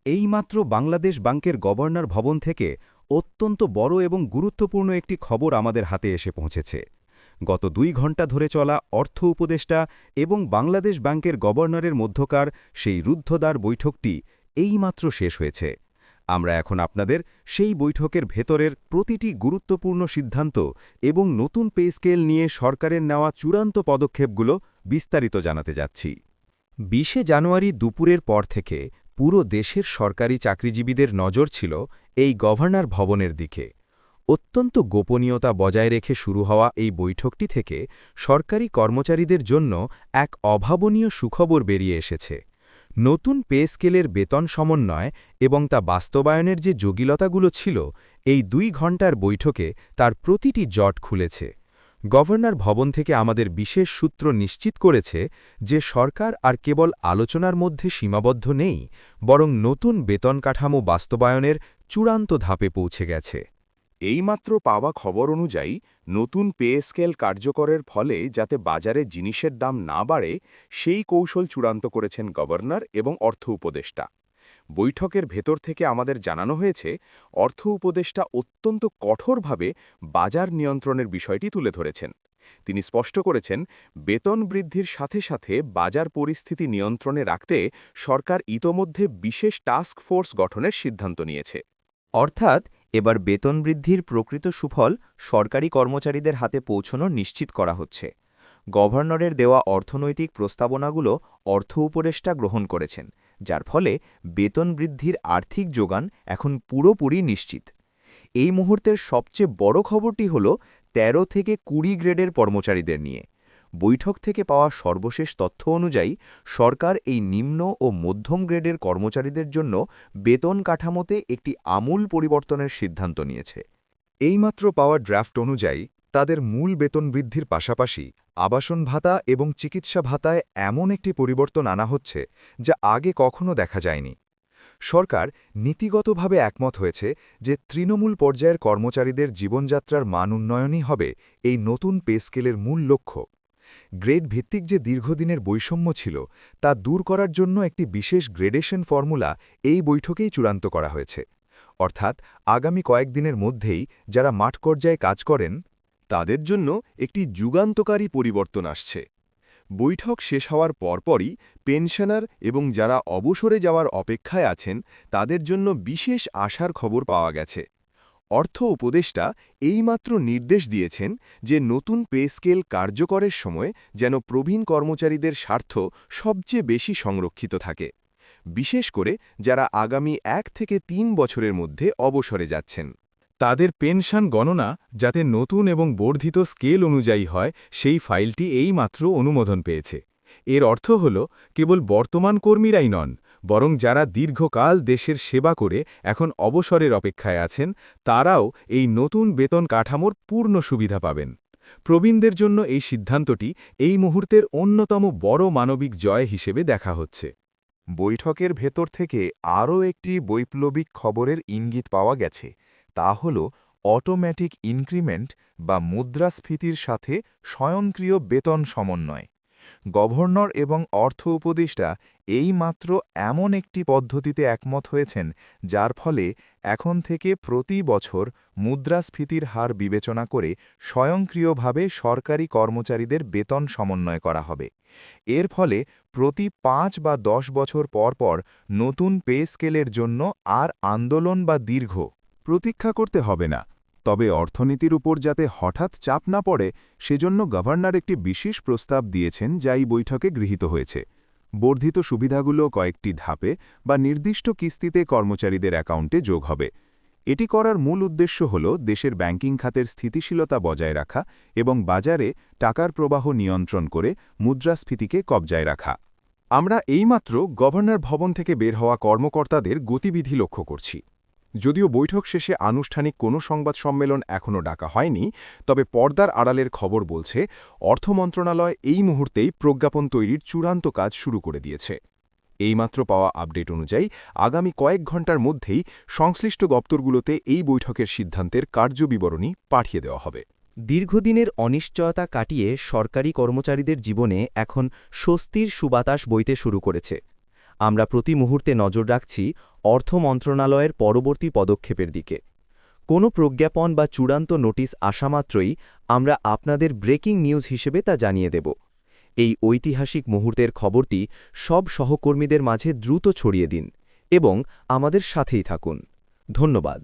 এইমাত্র বাংলাদেশ ব্যাংকের গভর্নর ভবন থেকে অত্যন্ত বড় এবং গুরুত্বপূর্ণ একটি খবর আমাদের হাতে এসে পৌঁছেছে। গত ২ ঘণ্টা ধরে চলা অর্থ উপদেষ্টা এবং বাংলাদেশ ব্যাংকের গভর্নরের মধ্যকার সেই রুদ্ধদ্বার বৈঠকটি এইমাত্র শেষ হয়েছে। আমরা এখন আপনাদের সেই বৈঠকের ভেতরের প্রতিটি গুরুত্বপূর্ণ সিদ্ধান্ত এবং নতুন পে স্কেল নিয়ে সরকারের নেওয়া চূড়ান্ত পদক্ষেপগুলো বিস্তারিত জানাতে যাচ্ছি। ২০ জানুয়ারি দুপুরের পর থেকে পুরো দেশের সরকারি চাকরিজীবীদের নজর ছিল এই গভর্নর ভবনের দিকে। অত্যন্ত গোপনীয়তা বজায় রেখে শুরু হওয়া এই বৈঠকটি থেকে সরকারি কর্মচারীদের জন্য এক অভাবনীয় সুখবর বেরিয়ে এসেছে। নতুন পে স্কেলের বেতন সমন্বয় এবং তা বাস্তবায়নের যে জটিলতাগুলো ছিল, এই ২ ঘণ্টার বৈঠকে তার প্রতিটি জট খুলেছে। গভর্নর ভবন থেকে আমাদের বিশেষ সূত্র নিশ্চিত করেছে যে সরকার আর কেবল আলোচনার মধ্যে সীমাবদ্ধ নেই, বরং নতুন বেতন কাঠামো বাস্তবায়নের চূড়ান্ত ধাপে পৌঁছে গেছে। এইমাত্র পাওয়া খবর অনুযায়ী নতুন পে স্কেল কার্যকরের ফলে যাতে বাজারে জিনিসের দাম না বাড়ে সেই কৌশল চূড়ান্ত করেছেন গভর্নর এবং অর্থ উপদেষ্টা। বৈঠকের ভেতর থেকে আমাদের জানানো হয়েছে, অর্থ উপদেষ্টা অত্যন্ত কঠোরভাবে বাজার নিয়ন্ত্রণের বিষয়টি তুলে ধরেছেন। তিনি স্পষ্ট করেছেন, বেতন বৃদ্ধির সাথে সাথে বাজার পরিস্থিতি নিয়ন্ত্রণে রাখতে সরকার ইতোমধ্যে বিশেষ টাস্ক ফোর্স গঠনের সিদ্ধান্ত নিয়েছে। অর্থাৎ এবার বেতন বৃদ্ধির প্রকৃত সুফল সরকারি কর্মচারীদের হাতে পৌঁছানো নিশ্চিত করা হচ্ছে। গভর্নরের দেওয়া অর্থনৈতিক প্রস্তাবনাগুলো অর্থ উপদেষ্টা গ্রহণ করেছেন, যার ফলে বেতন বৃদ্ধির আর্থিক যোগান এখন পুরোপুরি নিশ্চিত। এই মুহূর্তের সবচেয়ে বড় খবরটি হল ১৩ থেকে ২০ গ্রেডের কর্মচারীদের নিয়ে। বৈঠক থেকে পাওয়া সর্বশেষ তথ্য অনুযায়ী সরকার এই নিম্ন ও মধ্যম গ্রেডের কর্মচারীদের জন্য বেতন কাঠামোতে একটি আমূল পরিবর্তনের সিদ্ধান্ত নিয়েছে। এইমাত্র পাওয়া ড্রাফট অনুযায়ী তাদের মূল বেতন বৃদ্ধির পাশাপাশি আবাসন ভাতা এবং চিকিৎসা ভাতায় এমন একটি পরিবর্তন আনা হচ্ছে যা আগে কখনো দেখা যায়নি। সরকার নীতিগতভাবে একমত হয়েছে যে তৃণমূল পর্যায়ের কর্মচারীদের জীবনযাত্রার মান উন্নয়নই হবে এই নতুন পে স্কেলের মূল লক্ষ্য। গ্রেড ভিত্তিক যে দীর্ঘদিনের বৈষম্য ছিল তা দূর করার জন্য একটি বিশেষ গ্রেডেশন ফর্মুলা এই বৈঠকেই চূড়ান্ত করা হয়েছে। অর্থাৎ আগামী কয়েকদিনের মধ্যেই যারা মাঠ পর্যায়ে কাজ করেন তাদের জন্য একটি যুগান্তকারী পরিবর্তন আসছে। বৈঠক শেষ হওয়ার পরপরই পেনশনার এবং যারা অবসরে যাওয়ার অপেক্ষায় আছেন তাদের জন্য বিশেষ আশার খবর পাওয়া গেছে। অর্থ উপদেষ্টা এইমাত্র নির্দেশ দিয়েছেন যে নতুন পে স্কেল কার্যকরের সময় যেন প্রবীণ কর্মচারীদের স্বার্থ সবচেয়ে বেশি সংরক্ষিত থাকে, বিশেষ করে যারা আগামী ১ থেকে ৩ বছরের মধ্যে অবসরে যাচ্ছেন। তাদের পেনশন গণনা যাতে নতুন এবং বর্ধিত স্কেল অনুযায়ী হয় সেই ফাইলটি এইমাত্র অনুমোদন পেয়েছে। এর অর্থ হল কেবল বর্তমান কর্মীরাই নন, বরং যারা দীর্ঘকাল দেশের সেবা করে এখন অবসরের অপেক্ষায় আছেন তারাও এই নতুন বেতন কাঠামোর পূর্ণ সুবিধা পাবেন। প্রবীণদের জন্য এই সিদ্ধান্তটি এই মুহূর্তের অন্যতম বড় মানবিক জয় হিসেবে দেখা হচ্ছে। বৈঠকের ভেতর থেকে আরও একটি বৈপ্লবিক খবরের ইঙ্গিত পাওয়া গেছে, তা হল অটোমেটিক ইনক্রিমেন্ট বা মুদ্রাস্ফীতির সাথে স্বয়ংক্রিয় বেতন সমন্বয়। গভর্নর এবং অর্থ উপদেষ্টা এইমাত্র এমন একটি পদ্ধতিতে একমত হয়েছেন যার ফলে এখন থেকে প্রতি বছর মুদ্রাস্ফীতির হার বিবেচনা করে স্বয়ংক্রিয়ভাবে সরকারি কর্মচারীদের বেতন সমন্বয় করা হবে। এর ফলে প্রতি ৫ বা ১০ বছর পর পর নতুন পে স্কেলের জন্য আর আন্দোলন বা দীর্ঘ প্রতীক্ষা করতে হবে না। তবে অর্থনীতির উপর যাতে হঠাৎ চাপ না পড়ে সেজন্য গভর্নর একটি বিশেষ প্রস্তাব দিয়েছেন যা এই বৈঠকে গৃহীত হয়েছে। বর্ধিত সুবিধাগুলো কয়েকটি ধাপে বা নির্দিষ্ট কিস্তিতে কর্মচারীদের অ্যাকাউন্টে যোগ হবে। এটি করার মূল উদ্দেশ্য হল দেশের ব্যাংকিং খাতের স্থিতিশীলতা বজায় রাখা এবং বাজারে টাকার প্রবাহ নিয়ন্ত্রণ করে মুদ্রাস্ফীতিকে কবজায় রাখা। আমরা এইমাত্র গভর্নর ভবন থেকে বের হওয়া কর্মকর্তাদের গতিবিধি লক্ষ্য করছি। যদিও বৈঠক শেষে আনুষ্ঠানিক কোনো সংবাদ সম্মেলন এখনও ডাকা হয়নি, তবে পর্দার আড়ালের খবর বলছে অর্থ মন্ত্রণালয় এই মুহূর্তেই প্রজ্ঞাপন তৈরির চূড়ান্ত কাজ শুরু করে দিয়েছে। এইমাত্র পাওয়া আপডেট অনুযায়ী আগামী কয়েক ঘণ্টার মধ্যেই সংশ্লিষ্ট দপ্তরগুলোতে এই বৈঠকের সিদ্ধান্তের কার্যবিবরণী পাঠিয়ে দেওয়া হবে। দীর্ঘদিনের অনিশ্চয়তা কাটিয়ে সরকারি কর্মচারীদের জীবনে এখন স্বস্তির সুবাতাস বইতে শুরু করেছে। আমরা প্রতি মুহূর্তে নজর রাখছি অর্থ মন্ত্রণালয়ের পরবর্তী পদক্ষেপের দিকে। কোনো প্রজ্ঞাপন বা চূড়ান্ত নোটিশ আসামাত্রই আমরা আপনাদের ব্রেকিং নিউজ হিসেবে তা জানিয়ে দেব। এই ঐতিহাসিক মুহূর্তের খবরটি সব সহকর্মীদের মাঝে দ্রুত ছড়িয়ে দিন এবং আমাদের সাথেই থাকুন। ধন্যবাদ।